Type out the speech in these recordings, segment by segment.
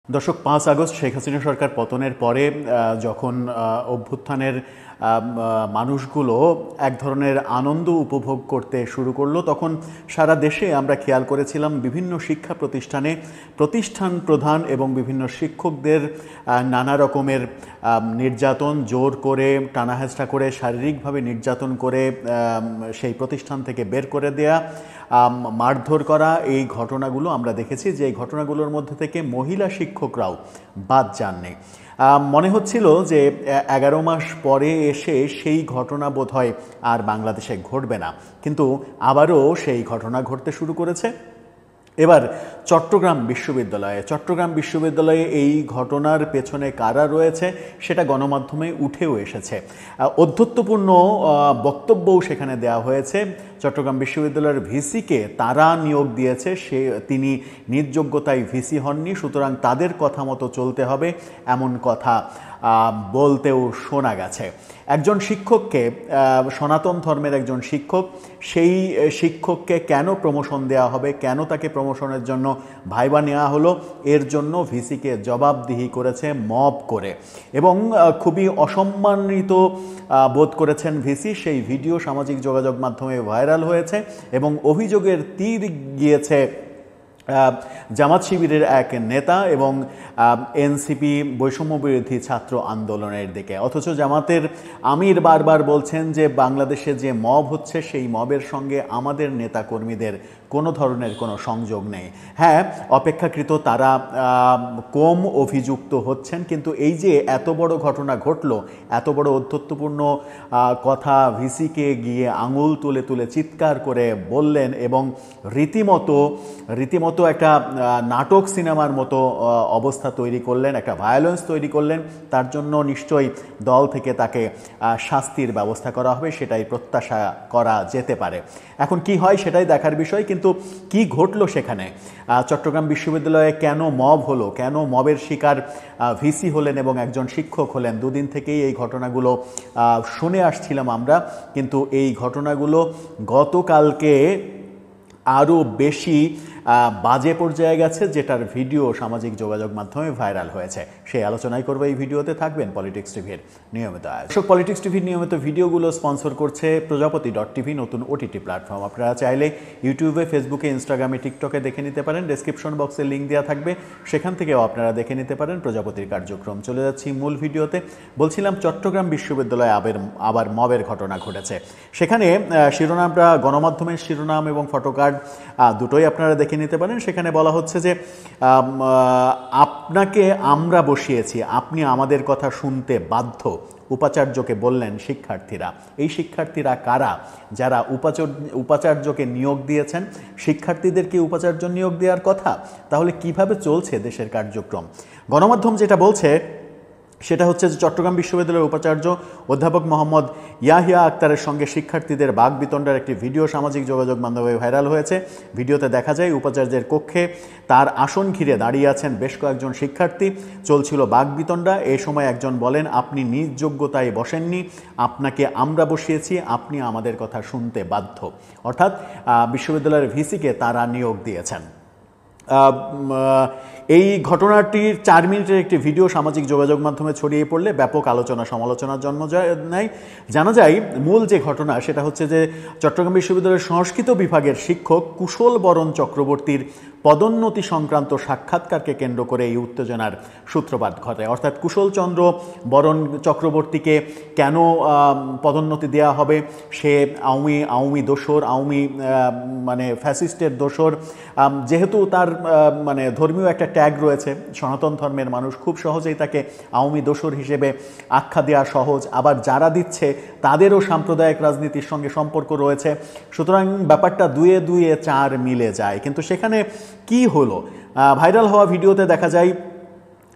দর্শক ৫ আগস্ট শেখ হাসিনা সরকার পতনের পরে যখন অভ্যুত্থানের মানুষগুলো এক ধরনের আনন্দ উপভোগ করতে শুরু করলো, তখন সারা দেশে আমরা খেয়াল করেছিলাম বিভিন্ন শিক্ষা প্রতিষ্ঠানে প্রতিষ্ঠান প্রধান এবং বিভিন্ন শিক্ষকদের নানা রকমের নির্যাতন, জোর করে টানাহেঁচড়া করে শারীরিকভাবে নির্যাতন করে সেই প্রতিষ্ঠান থেকে বের করে দেয়া, মারধর করা, এই ঘটনাগুলো আমরা দেখেছি। যে এই ঘটনাগুলোর মধ্যে থেকে মহিলা শিক্ষকরাও বাদ যাননি। মনে হচ্ছিল যে 11 মাস পরে এসে সেই ঘটনা বোধহয় আর বাংলাদেশে ঘটবে না, কিন্তু আবারও সেই ঘটনা ঘটতে শুরু করেছে। এবার চট্টগ্রাম বিশ্ববিদ্যালয়ে এই ঘটনার পেছনে কারা রয়েছে সেটা গণমাধ্যমে উঠেও এসেছে। অধ্যত্বপূর্ণ বক্তব্যও সেখানে দেওয়া হয়েছে। চট্টগ্রাম বিশ্ববিদ্যালয়ের ভিসিকে তারা নিয়োগ দিয়েছে, তিনি নিজ যোগ্যতায় ভিসি হননি, সুতরাং তাদের কথা মতো চলতে হবে, এমন কথা বলতেও শোনা গেছে। একজন শিক্ষককে, সনাতন ধর্মের একজন শিক্ষক, সেই শিক্ষককে কেন প্রমোশন দেওয়া হবে, কেন তাকে প্রমোশনের জন্য ভাইবা নেওয়া হলো, এর জন্য ভিসিকে জবাবদিহি করেছে মব করে, এবং খুবই অসম্মানিত বোধ করেছেন ভিসি। সেই ভিডিও সামাজিক যোগাযোগ মাধ্যমে ভাইরাল হয়েছে এবং অভিযোগের তীর গিয়েছে জামাত শিবিরের এক নেতা এবং এনসিপি বৈষম্য বিরোধী ছাত্র আন্দোলনের দিকে। অথচ জামাতের আমির বারবার বলছেন যে বাংলাদেশে যে মব হচ্ছে সেই মবের সঙ্গে আমাদের নেতাকর্মীদের কোনো ধরনের কোনো সংযোগ নেই। হ্যাঁ, অপেক্ষাকৃত তারা কম অভিযুক্ত হচ্ছেন, কিন্তু এই যে এত বড় ঘটনা ঘটলো, এত বড় অধ্যত্বপূর্ণ কথা ভিসিকে গিয়ে আঙুল তুলে তুলে চিৎকার করে বললেন এবং রীতিমতো একটা নাটক সিনেমার মতো অবস্থা তৈরি করলেন, একটা ভায়োলেন্স তৈরি করলেন, তার জন্য নিশ্চয়ই দল থেকে তাকে শাস্তির ব্যবস্থা করা হবে, সেটাই প্রত্যাশা করা যেতে পারে। এখন কি হয় সেটাই দেখার বিষয়। কিন্তু কি ঘটলো সেখানে? চট্টগ্রাম বিশ্ববিদ্যালয়ে কেন মব হলো, কেন মবের শিকার ভিসি হলেন এবং একজন শিক্ষক হলেন? দুদিন থেকেই এই ঘটনাগুলো শুনে আসছিলাম আমরা, কিন্তু এই ঘটনাগুলো গতকালকে আরও বেশি বাজে পর্যায়ে গেছে, যেটার ভিডিও সামাজিক যোগাযোগ মাধ্যমে ভাইরাল হয়েছে। সেই আলোচনাই করবো এই ভিডিওতে। থাকবেন পলিটিক্স টিভির নিয়মিত আয়োজক। পলিটিক্স টিভির নিয়মিত ভিডিওগুলো স্পন্সর করছে প্রজাপতি.tv, নতুন ওটিটি প্ল্যাটফর্ম। আপনারা চাইলে ইউটিউবে, ফেসবুকে, ইনস্টাগ্রামে, টিকটকে দেখে নিতে পারেন। ডেসক্রিপশন বক্সে লিঙ্ক দেওয়া থাকবে, সেখান থেকেও আপনারা দেখে নিতে পারেন প্রজাপতির কার্যক্রম। চলে যাচ্ছি মূল ভিডিওতে। বলছিলাম চট্টগ্রাম বিশ্ববিদ্যালয়ে আবার মবের ঘটনা ঘটেছে। সেখানে শিরোনামটা, গণমাধ্যমের শিরোনাম এবং ফটোকার্ড দুটোই আপনারা দেখে নিতে পারেন। সেখানে বলা হচ্ছে যে আপনাকে আমরা বসিয়েছি, আপনি আমাদের কথা শুনতে বাধ্য, উপাচার্যকে বললেন শিক্ষার্থীরা। এই শিক্ষার্থীরা কারা? যারা উপাচার্যকে নিয়োগ দিয়েছেন। শিক্ষার্থীদেরকে উপাচার্য নিয়োগ দেওয়ার কথা? তাহলে কিভাবে চলছে দেশের কার্যক্রম? গণমাধ্যম যেটা বলছে সেটা হচ্ছে যে চট্টগ্রাম বিশ্ববিদ্যালয়ের উপাচার্য অধ্যাপক মোহাম্মদ ইয়াহিয়া আক্তারের সঙ্গে শিক্ষার্থীদের বাকবিতণ্ডার একটি ভিডিও সামাজিক যোগাযোগ মাধ্যমে ভাইরাল হয়েছে। ভিডিওতে দেখা যায় উপাচার্যের কক্ষে তার আসন ঘিরে দাঁড়িয়ে আছেন বেশ কয়েকজন শিক্ষার্থী, চলছিল বাকবিতণ্ডা। এই সময় একজন বলেন, আপনি নিজ যোগ্যতায় বসেননি, আপনাকে আমরা বসিয়েছি, আপনি আমাদের কথা শুনতে বাধ্য। অর্থাৎ বিশ্ববিদ্যালয়ের ভিসিকে তারা নিয়োগ দিয়েছেন। এই ঘটনাটির 4 মিনিটের একটি ভিডিও সামাজিক যোগাযোগ মাধ্যমে ছড়িয়ে পড়লে ব্যাপক আলোচনা সমালোচনার জন্ম নেয়। জানা যায় মূল যে ঘটনা সেটা হচ্ছে যে চট্টগ্রাম বিশ্ববিদ্যালয়ের সংস্কৃত বিভাগের শিক্ষক কুশল বরণ চক্রবর্তীর পদোন্নতি সংক্রান্ত সাক্ষাৎকারকে কেন্দ্র করে এই উত্তেজনার সূত্রপাত ঘটে। অর্থাৎ কুশলচন্দ্র বরণ চক্রবর্তীকে কেন পদোন্নতি দেওয়া হবে? সে আওয়ামী দোসর, মানে ফ্যাসিস্টের দোসর। যেহেতু তার মানে ধর্মীয় একটা ট্যাগ রয়েছে, সনাতন ধর্মের মানুষ, খুব সহজেই তাকে আওয়ামী দোসর হিসেবে আখ্যা দেওয়া সহজ। আবার যারা দিচ্ছে তাদেরও সাম্প্রদায়িক রাজনীতির সঙ্গে সম্পর্ক রয়েছে, সুতরাং ব্যাপারটা 2 2 4 মিলে যায়। কিন্তু সেখানে কি হলো? ভাইরাল হওয়া ভিডিওতে দেখা যায়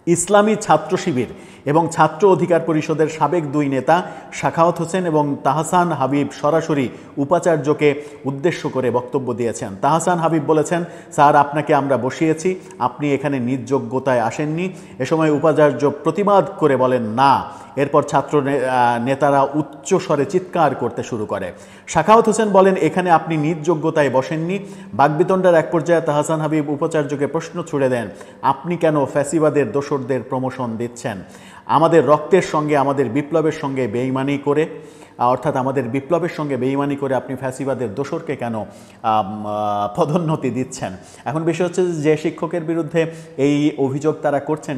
ইসলামী ছাত্র শিবির এবং ছাত্র অধিকার পরিষদের সাবেক 2 নেতা সাখাওয়াত হোসেন এবং তাহসান হাবিব সরাসরি উপাচার্যকে উদ্দেশ্য করে বক্তব্য দিয়েছেন। তাহসান হাবিব বলেছেন, স্যার আপনাকে আমরা বসিয়েছি, আপনি এখানে নিজ যোগ্যতায় আসেননি। এ সময় উপাচার্য প্রতিবাদ করে বলেন না। এরপর ছাত্র নেতারা উচ্চ স্বরে চিৎকার করতে শুরু করে। সাখাওয়াত হোসেন বলেন, এখানে আপনি নিজ যোগ্যতায় বসেননি। বাকবিতণ্ডার এক পর্যায়ে তাহসান হাবিব উপাচার্যকে প্রশ্ন ছুড়ে দেন, আপনি কেন ফ্যাসিবাদের দোসরদের প্রমোশন দিচ্ছেন? আমাদের রক্তের সঙ্গে, আমাদের বিপ্লবের সঙ্গে বেইমানি করে, অর্থাৎ আমাদের বিপ্লবের সঙ্গে বেইমানি করে আপনি ফ্যাসিবাদের দোসরকে কেন পদোন্নতি দিচ্ছেন? এখন বিষয় হচ্ছে যে শিক্ষকের বিরুদ্ধে এই অভিযোগ তারা করছেন,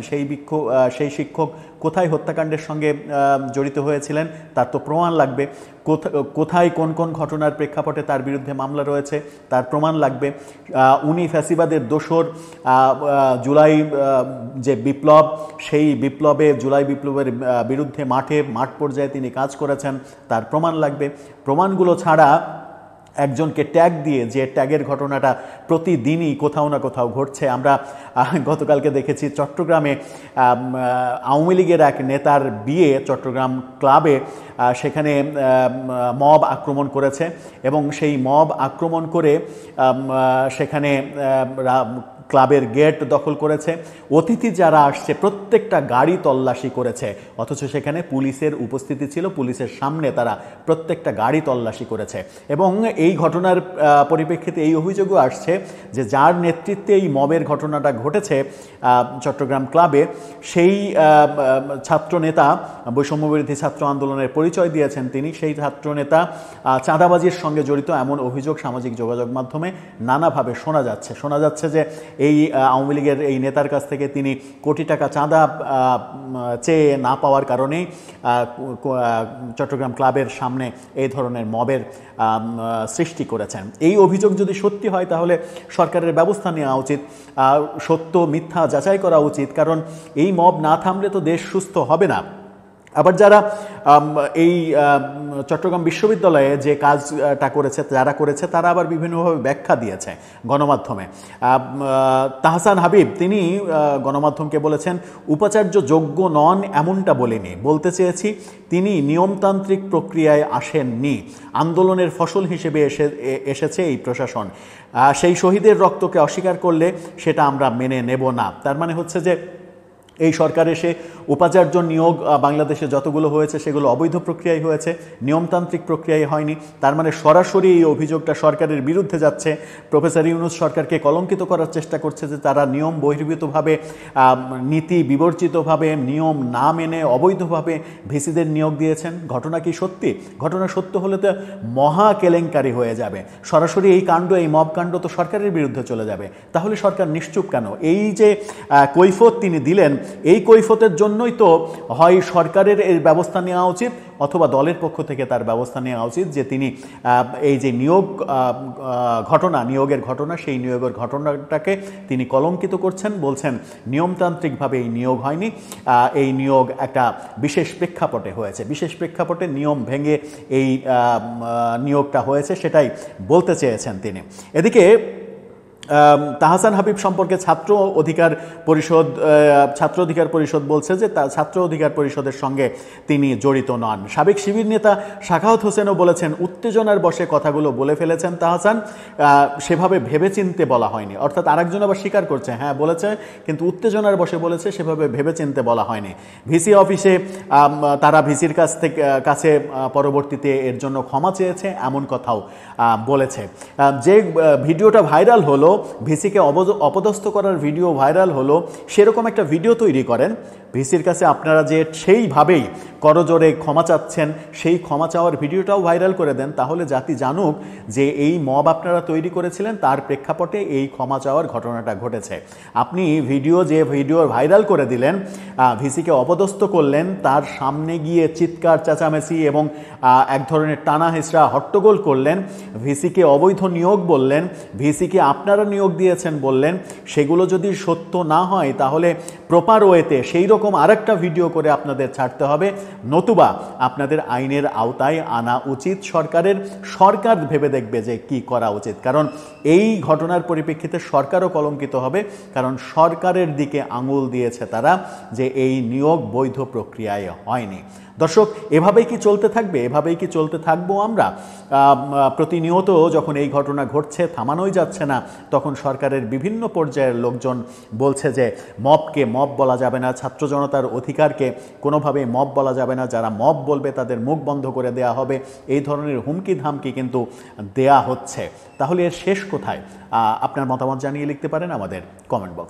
সেই শিক্ষক কোথায় হত্যাকাণ্ডের সঙ্গে জড়িত হয়েছিলেন তার তো প্রমাণ লাগবে। কোথায় কোন কোন ঘটনার প্রেক্ষাপটে তার বিরুদ্ধে মামলা রয়েছে তার প্রমাণ লাগবে। উনি ফ্যাসিবাদের দোসর, জুলাই যে বিপ্লব, সেই জুলাই বিপ্লবের বিরুদ্ধে মাঠ পর্যায়ে তিনি কাজ করেছেন তার প্রমাণ লাগবে। প্রমাণগুলো ছাড়া একজনকে ট্যাগ দিয়ে, যে ট্যাগের ঘটনাটা প্রতিদিনই কোথাও না কোথাও ঘটছে। আমরা গতকালকে দেখেছি চট্টগ্রামে আওয়ামী লীগের এক নেতার বিয়ে চট্টগ্রাম ক্লাবে, সেখানে মব আক্রমণ করেছে এবং সেই মব আক্রমণ করে সেখানে ক্লাবের গেট দখল করেছে। অতিথি যারা আসছে প্রত্যেকটা গাড়ি তল্লাশি করেছে, অথচ সেখানে পুলিশের উপস্থিতি ছিল, পুলিশের সামনে তারা প্রত্যেকটা গাড়ি তল্লাশি করেছে। এবং এই ঘটনার পরিপ্রেক্ষিতে এই অভিযোগও আসছে যে যার নেতৃত্বে এই মবের ঘটনাটা ঘটেছে চট্টগ্রাম ক্লাবে, সেই ছাত্রনেতা, বৈষম্যবিরোধী ছাত্র আন্দোলনের পরিচয় দিয়েছেন তিনি, সেই ছাত্রনেতা চাঁদাবাজির সঙ্গে জড়িত এমন অভিযোগ সামাজিক যোগাযোগ মাধ্যমে নানাভাবে শোনা যাচ্ছে যে এই আওয়ামী লীগের এই নেতার কাছ থেকে তিনি কোটি টাকা চাঁদা চেয়ে না পাওয়ার কারণেই চট্টগ্রাম ক্লাবের সামনে এই ধরনের মবের সৃষ্টি করেছেন। এই অভিযোগ যদি সত্যি হয় তাহলে সরকারের ব্যবস্থা নেওয়া উচিত, সত্য মিথ্যা যাচাই করা উচিত, কারণ এই মব না থামলে তো দেশ সুস্থ হবে না। আবার যারা এই চট্টগ্রাম বিশ্ববিদ্যালয়ে যে কাজটা করেছে তারা আবার বিভিন্নভাবে ব্যাখ্যা দিয়েছে গণমাধ্যমে। তাহসান হাবিব তিনি গণমাধ্যমকে বলেছেন, উপাচার্য যোগ্য নন এমনটা বলিনি, বলতে চেয়েছি তিনি নিয়মতান্ত্রিক প্রক্রিয়ায় আসেননি, আন্দোলনের ফসল হিসেবে এসেছে এই প্রশাসন। সেই শহীদের রক্তকে অস্বীকার করলে সেটা আমরা মেনে নেব না। তার মানে হচ্ছে যে এই সরকার এসে উপাচার্য নিয়োগ বাংলাদেশে যতগুলো হয়েছে সেগুলো অবৈধ প্রক্রিয়ায় হয়েছে, নিয়মতান্ত্রিক প্রক্রিয়ায় হয়নি। তার মানে সরাসরি এই অভিযোগটা সরকারের বিরুদ্ধে যাচ্ছে। প্রফেসর ইউনূস সরকারকে কলঙ্কিত করার চেষ্টা করছে যে তারা নিয়ম বহির্ভূতভাবে, নীতি বিবর্জিতভাবে, নিয়ম না মেনে অবৈধভাবে ভিসিদের নিয়োগ দিয়েছেন। ঘটনা কি সত্যি? ঘটনা সত্য হলে তো মহা কেলেঙ্কারি হয়ে যাবে। সরাসরি এই মব কাণ্ড তো সরকারের বিরুদ্ধে চলে যাবে। তাহলে সরকার নিশ্চুপ কেন? এই যে কৈফিয়ত তিনি দিলেন, এই কৈফিয়তের জন্যই তো হয় সরকারের এর ব্যবস্থা নেওয়া উচিত অথবা দলের পক্ষ থেকে তার ব্যবস্থা নেওয়া উচিত যে তিনি এই যে নিয়োগের ঘটনা, সেই নিয়োগের ঘটনাটাকে তিনি কলঙ্কিত করছেন, বলছেন নিয়মতান্ত্রিকভাবে এই নিয়োগ হয়নি, এই নিয়োগ একটা বিশেষ প্রেক্ষাপটে হয়েছে, বিশেষ প্রেক্ষাপটে নিয়ম ভেঙে এই নিয়োগটা হয়েছে, সেটাই বলতে চেয়েছেন তিনি। এদিকে তাহসান হাবিব সম্পর্কে ছাত্র অধিকার পরিষদ বলছে যে ছাত্র অধিকার পরিষদের সঙ্গে তিনি জড়িত নন। সাবেক শিবির নেতা সাখাওয়াত হোসেনও বলেছেন, উত্তেজনার বশে কথাগুলো বলে ফেলেছেন তাহসান, সেভাবে ভেবেচিন্তে বলা হয়নি। অর্থাৎ আরেকজন আবার স্বীকার করছে, হ্যাঁ বলেছে, কিন্তু উত্তেজনার বশে বলেছে, সেভাবে ভেবেচিন্তে বলা হয়নি। ভিসি অফিসে তারা ভিসির কাছে পরবর্তীতে এর জন্য ক্ষমা চেয়েছে, এমন কথাও বলেছে। যে ভিডিওটা ভাইরাল হলো, ভিসিকে অপদস্থ করার ভিডিও ভাইরাল হলো, সেরকম একটা ভিডিও তৈরি করেন ভিসির কাছে আপনারা, যে সেইভাবেই করজোরে ক্ষমা চাচ্ছেন, সেই ক্ষমা চাওয়ার ভিডিওটাও ভাইরাল করে দেন, তাহলে জাতি জানুক যে এই মব আপনারা তৈরি করেছিলেন, তার প্রেক্ষাপটে এই ক্ষমা চাওয়ার ঘটনাটা ঘটেছে। আপনি ভিডিও ভাইরাল করে দিলেন, ভিসিকে অপদস্থ করলেন, তার সামনে গিয়ে চিৎকার চেঁচামেচি এবং এক ধরনের টানা হেঁচড়া হট্টগোল করলেন, ভিসিকে অবৈধ নিয়োগ বললেন, ভিসিকে আপনারা আপনারা নিয়োগ দিয়েছেন বললেন, সেগুলো যদি সত্য না হয় তাহলে প্রপার ওয়েতে সেই রকম আরেকটা ভিডিও করে আপনাদের ছাড়তে হবে, নতুবা আপনাদের আইনের আওতায় আনা উচিত সরকারের। সরকার ভেবে দেখবে যে কি করা উচিত, কারণ এই ঘটনার পরিপ্রেক্ষিতে সরকারও কলঙ্কিত হবে, কারণ সরকারের দিকে আঙুল দিয়েছে তারা যে এই নিয়োগ বৈধ প্রক্রিয়ায় হয়নি। দর্শক, এভাবেই কি চলতে থাকবে? এভাবেই কি চলতে থাকবো আমরা? প্রতিনিয়ত যখন এই ঘটনা ঘটছে, থামানোই যাচ্ছে না, তখন সরকারের বিভিন্ন পর্যায়ের লোকজন বলছে যে মবকে মব বলা যাবে না, ছাত্র জনতার অধিকারকে কোনোভাবেই মব বলা যাবে না, যারা মব বলবে তাদের মুখ বন্ধ করে দেয়া হবে, এই ধরনের হুমকি ধামকি কিন্তু দেয়া হচ্ছে। তাহলে এর শেষ কোথায়? আপনার মতামত জানিয়ে লিখতে পারেন আমাদের কমেন্ট বক্স।